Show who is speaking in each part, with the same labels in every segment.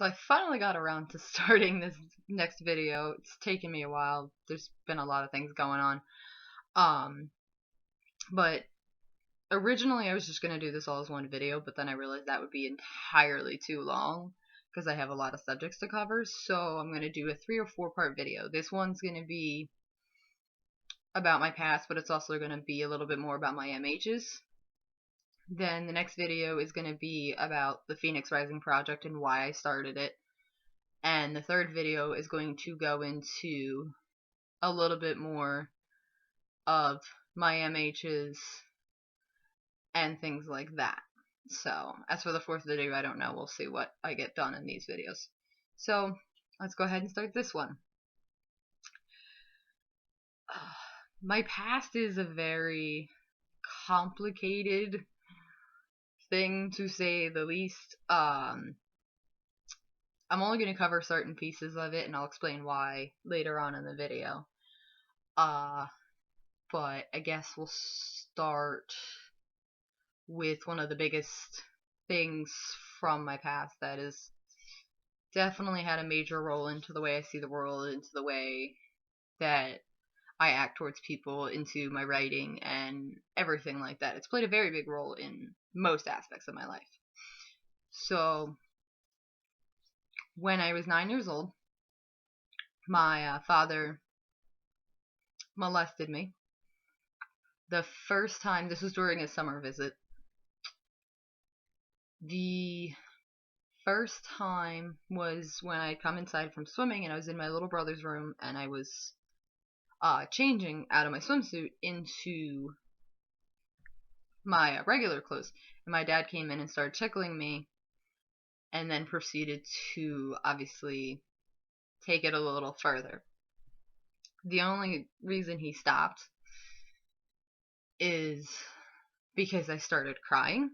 Speaker 1: So I finally got around to starting this next video. It's taken me a while. There's been a lot of things going on. Um, but originally I was just gonna do this all as one video, but then I realized that would be entirely too long because I have a lot of subjects to cover. So I'm gonna do a 3 or 4 part video. This one's gonna be about my past, but it's also gonna be a little bit more about my MHs. Then the next video is gonna be about the Phoenix Rising project and why I started it. And the third video is going to go into a little bit more of my MHs and things like that. So, as for the fourth video, I don't know. We'll see what I get done in these videos. So, let's go ahead and start this one. My past is a very complicated thing, to say the least. I'm only going to cover certain pieces of it, and I'll explain why later on in the video. But I guess we'll start with one of the biggest things from my past that has definitely had a major role into the way I see the world, into the way that I act towards people, into my writing, and everything like that. It's played a very big role in most aspects of my life. So, when I was 9 years old, my father molested me. The first time, this was during a summer visit. The first time was when I'd come inside from swimming and I was in my little brother's room and I was changing out of my swimsuit into my regular clothes. And my dad came in and started tickling me and then proceeded to obviously take it a little further. The only reason he stopped is because I started crying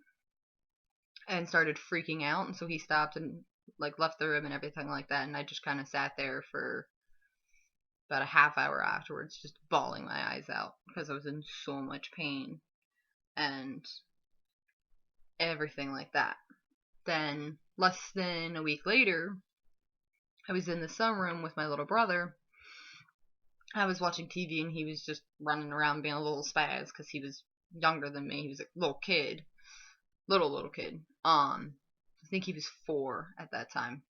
Speaker 1: and started freaking out, and so he stopped and left the room and everything like that, and I just kind of sat there for about a half hour afterwards, just bawling my eyes out because I was in so much pain and everything like that. Then, less than a week later, I was in the sunroom with my little brother. I was watching TV and he was just running around being a little spaz because he was younger than me. He was a little kid. Little kid. I think he was 4 at that time.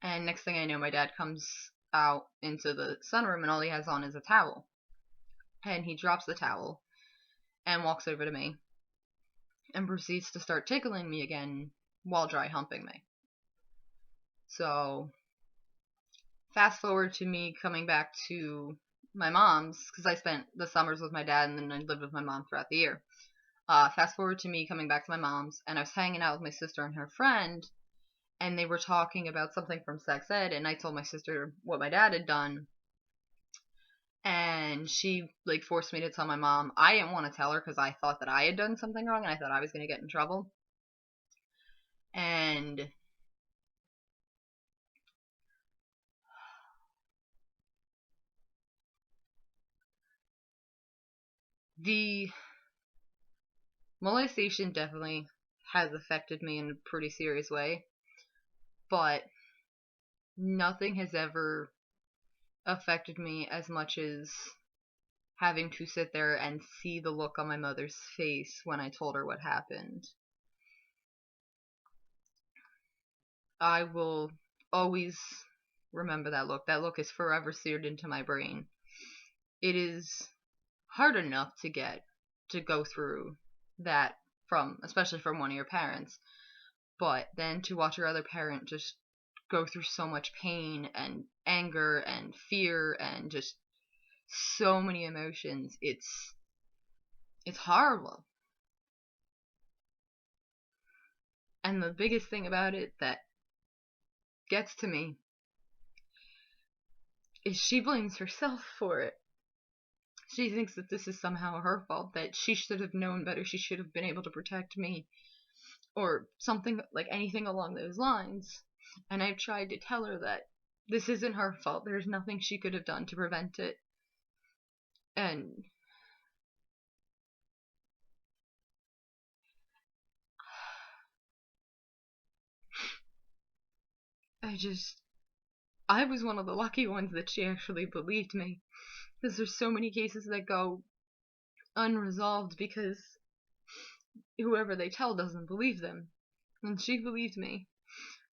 Speaker 1: And next thing I know, my dad comes out into the sunroom and all he has on is a towel. And he drops the towel and walks over to me and proceeds to start tickling me again while dry humping me. So, fast forward to me coming back to my mom's, because I spent the summers with my dad and then I lived with my mom throughout the year. Fast forward to me coming back to my mom's, and I was hanging out with my sister and her friend, and they were talking about something from sex ed, and I told my sister what my dad had done, and she forced me to tell my mom. I didn't want to tell her because I thought that I had done something wrong and I thought I was going to get in trouble. And the molestation definitely has affected me in a pretty serious way, but nothing has ever affected me as much as having to sit there and see the look on my mother's face when I told her what happened. I will always remember that look. That look is forever seared into my brain. It is hard enough to go through that especially from one of your parents, but then to watch your other parent just go through so much pain and anger and fear and just so many emotions, it's horrible. And the biggest thing about it that gets to me is she blames herself for it. She thinks that this is somehow her fault, that she should have known better, she should have been able to protect me, or something anything along those lines. And I've tried to tell her that this isn't her fault. There's nothing she could have done to prevent it. And I was one of the lucky ones that she actually believed me. Because there's so many cases that go unresolved because whoever they tell doesn't believe them. And she believed me.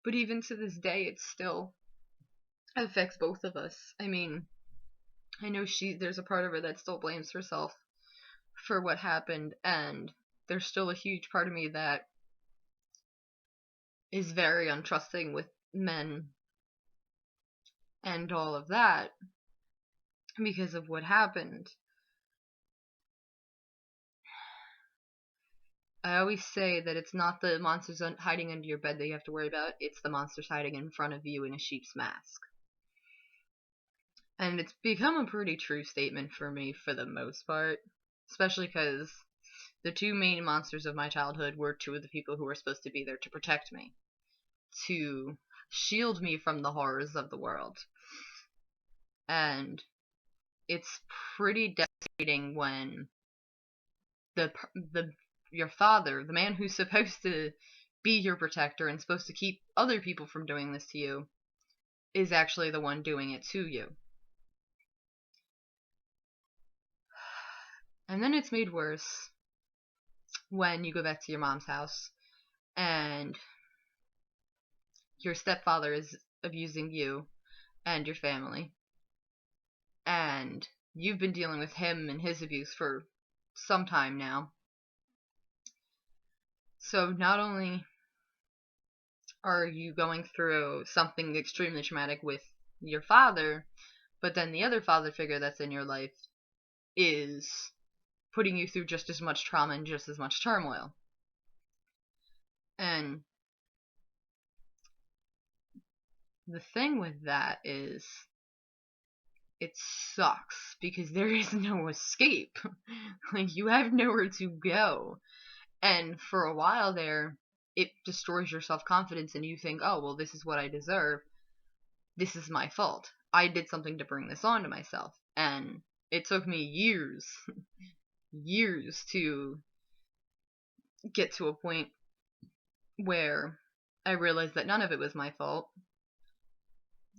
Speaker 1: But even to this day, it still affects both of us. I mean, I know there's a part of her that still blames herself for what happened, and there's still a huge part of me that is very untrusting with men and all of that because of what happened. I always say that it's not the monsters hiding under your bed that you have to worry about, it's the monsters hiding in front of you in a sheep's mask. And it's become a pretty true statement for me for the most part, especially because the two main monsters of my childhood were two of the people who were supposed to be there to protect me, to shield me from the horrors of the world. And it's pretty devastating when your father, the man who's supposed to be your protector and supposed to keep other people from doing this to you, is actually the one doing it to you. And then it's made worse when you go back to your mom's house and your stepfather is abusing you and your family. And you've been dealing with him and his abuse for some time now. So not only are you going through something extremely traumatic with your father, but then the other father figure that's in your life is putting you through just as much trauma and just as much turmoil. And the thing with that is, it sucks because there is no escape. Like, you have nowhere to go. And for a while there, it destroys your self-confidence and you think, oh, well, this is what I deserve. This is my fault. I did something to bring this on to myself. And it took me years to get to a point where I realized that none of it was my fault.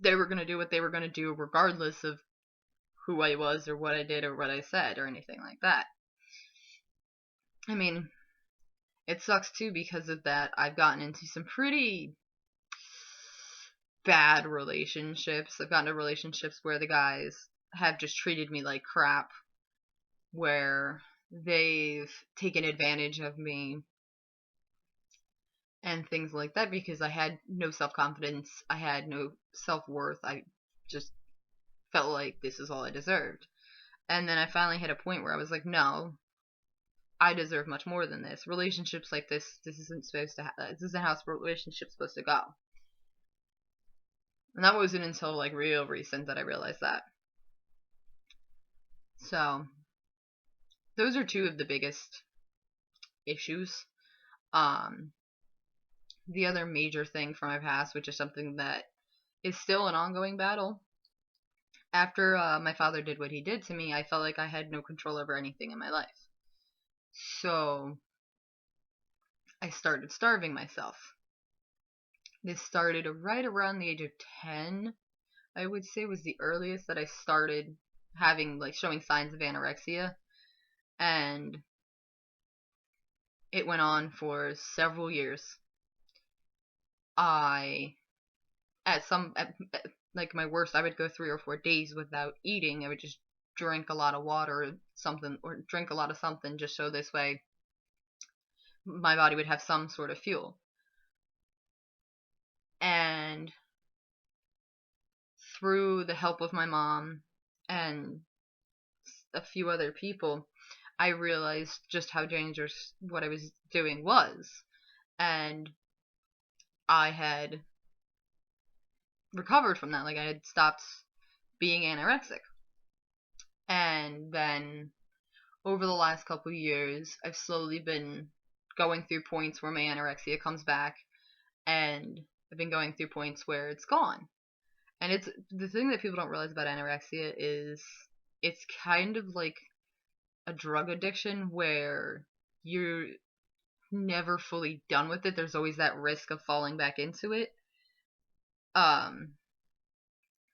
Speaker 1: They were going to do what they were going to do regardless of who I was or what I did or what I said or anything like that. I mean, it sucks too because of that. I've gotten into some pretty bad relationships. I've gotten into relationships where the guys have just treated me like crap, where they've taken advantage of me and things like that because I had no self-confidence, I had no self-worth, I just felt like this is all I deserved. And then I finally hit a point where I was like, no, I deserve much more than this. Relationships like this isn't supposed to this isn't how relationships supposed to go. And that wasn't until like real recent that I realized that. So those are two of the biggest issues. The other major thing from my past, which is something that is still an ongoing battle. After my father did what he did to me, I felt like I had no control over anything in my life. So I started starving myself. This started right around the age of 10, I would say was the earliest that I started having, like, showing signs of anorexia. And it went on for several years. Like my worst, I would go 3 or 4 days without eating. I would just drink a lot of water or something, or drink a lot of something, just so this way my body would have some sort of fuel. And through the help of my mom and a few other people, I realized just how dangerous what I was doing was. And I had recovered from that. Like, I had stopped being anorexic. And then over the last couple years, I've slowly been going through points where my anorexia comes back, and I've been going through points where it's gone. And it's the thing that people don't realize about anorexia is it's kind of like a drug addiction where you're never fully done with it. There's always that risk of falling back into it. Um,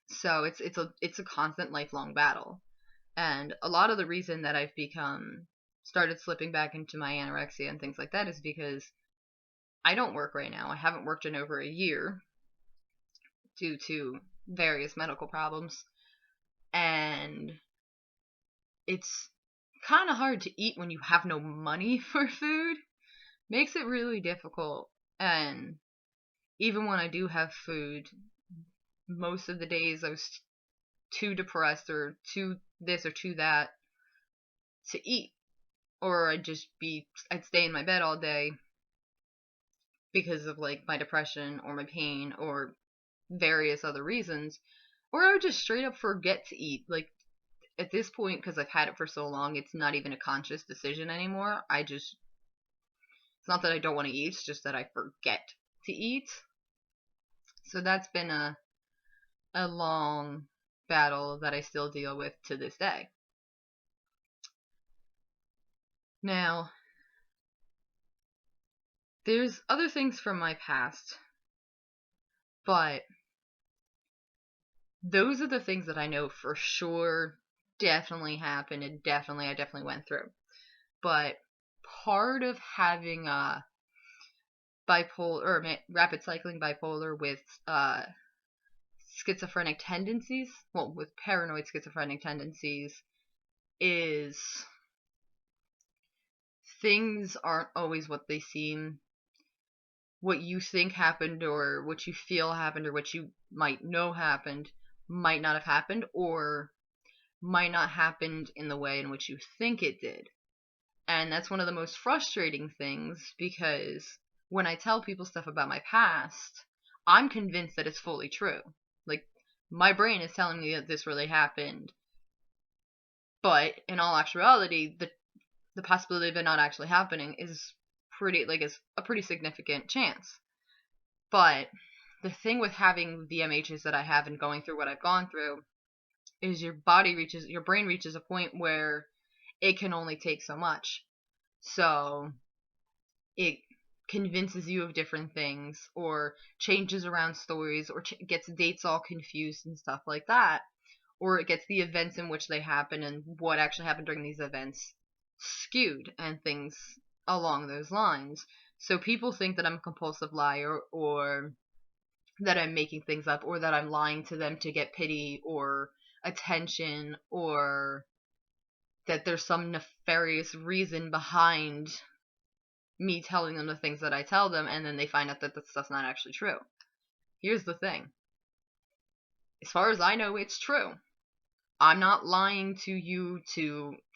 Speaker 1: so it's a constant lifelong battle. And a lot of the reason that I've started slipping back into my anorexia and things like that is because I don't work right now. I haven't worked in over a year due to various medical problems. And it's kind of hard to eat when you have no money for food. Makes it really difficult. And even when I do have food, most of the days I was too depressed or too this or too that to eat. Or I'd stay in my bed all day because of like my depression or my pain or various other reasons. Or I would just straight up forget to eat. Like at this point, because I've had it for so long, it's not even a conscious decision anymore. It's not that I don't want to eat, it's just that I forget to eat. So that's been a long battle that I still deal with to this day. Now, there's other things from my past, but those are the things that I know for sure definitely happened and I definitely went through. But part of having bipolar or rapid cycling bipolar with schizophrenic tendencies, well, with paranoid schizophrenic tendencies, is things aren't always what they seem. What you think happened or what you feel happened or what you might know happened might not have happened or might not happened in the way in which you think it did. And that's one of the most frustrating things because when I tell people stuff about my past, I'm convinced that it's fully true. Like, my brain is telling me that this really happened. But in all actuality, the possibility of it not actually happening is is a pretty significant chance. But the thing with having the MHs that I have and going through what I've gone through is your brain reaches a point where it can only take so much. So it convinces you of different things or changes around stories or gets dates all confused and stuff like that. Or it gets the events in which they happen and what actually happened during these events skewed and things along those lines. So people think that I'm a compulsive liar or that I'm making things up or that I'm lying to them to get pity or attention or that there's some nefarious reason behind me telling them the things that I tell them, and then they find out that that stuff's not actually true. Here's the thing. As far as I know, it's true. I'm not lying to you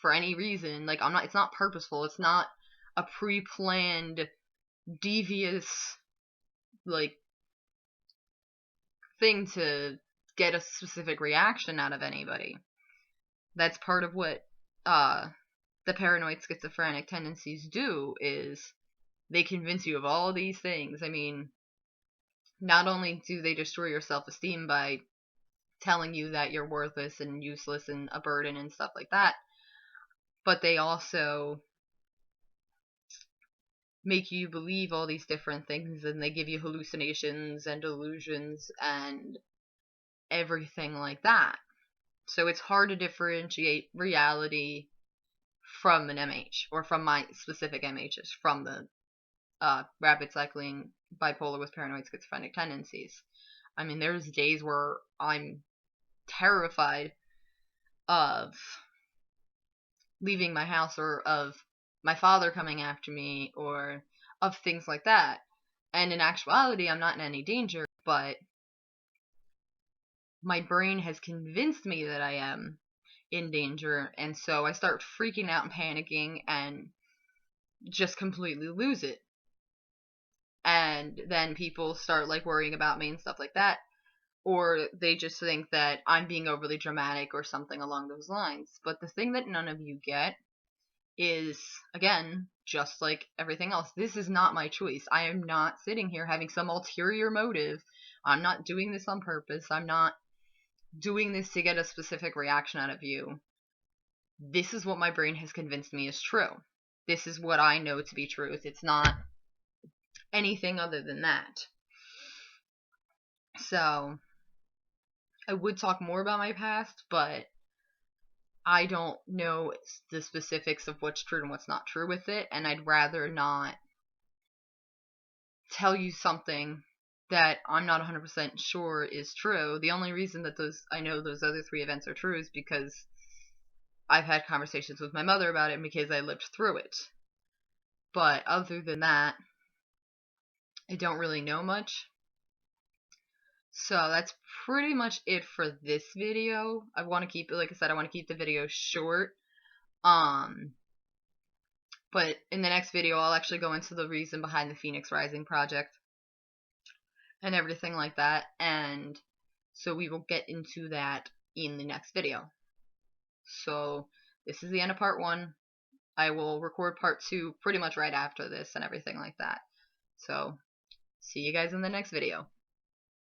Speaker 1: for any reason. Like, it's not purposeful. It's not a pre-planned, devious, like, thing to get a specific reaction out of anybody. That's part of what the paranoid schizophrenic tendencies do, is they convince you of all these things. I mean, not only do they destroy your self-esteem by telling you that you're worthless and useless and a burden and stuff like that, but they also make you believe all these different things, and they give you hallucinations and delusions and everything like that. So it's hard to differentiate reality from an MH, or from my specific MHs, from the rapid cycling bipolar with paranoid schizophrenic tendencies. I mean, there's days where I'm terrified of leaving my house or of my father coming after me or of things like that. And in actuality, I'm not in any danger, but my brain has convinced me that I am in danger, and so I start freaking out and panicking and just completely lose it. And then people start like worrying about me and stuff like that, or they just think that I'm being overly dramatic or something along those lines. But the thing that none of you get is, again, just like everything else, this is not my choice. I am not sitting here having some ulterior motive. I'm not doing this on purpose. I'm not doing this to get a specific reaction out of you. This is what my brain has convinced me is true. This is what I know to be truth. It's not anything other than that. So I would talk more about my past, but I don't know the specifics of what's true and what's not true with it, and I'd rather not tell you something that I'm not 100% sure is true. The only reason that I know those other 3 events are true is because I've had conversations with my mother about it and because I lived through it. But other than that, I don't really know much. So that's pretty much it for this video. I want to keep it, like I said, I want to keep the video short. But in the next video, I'll actually go into the reason behind the Phoenix Rising project and everything like that. And so we will get into that in the next video. So this is the end of part 1. I will record part 2 pretty much right after this and everything like that. So see you guys in the next video.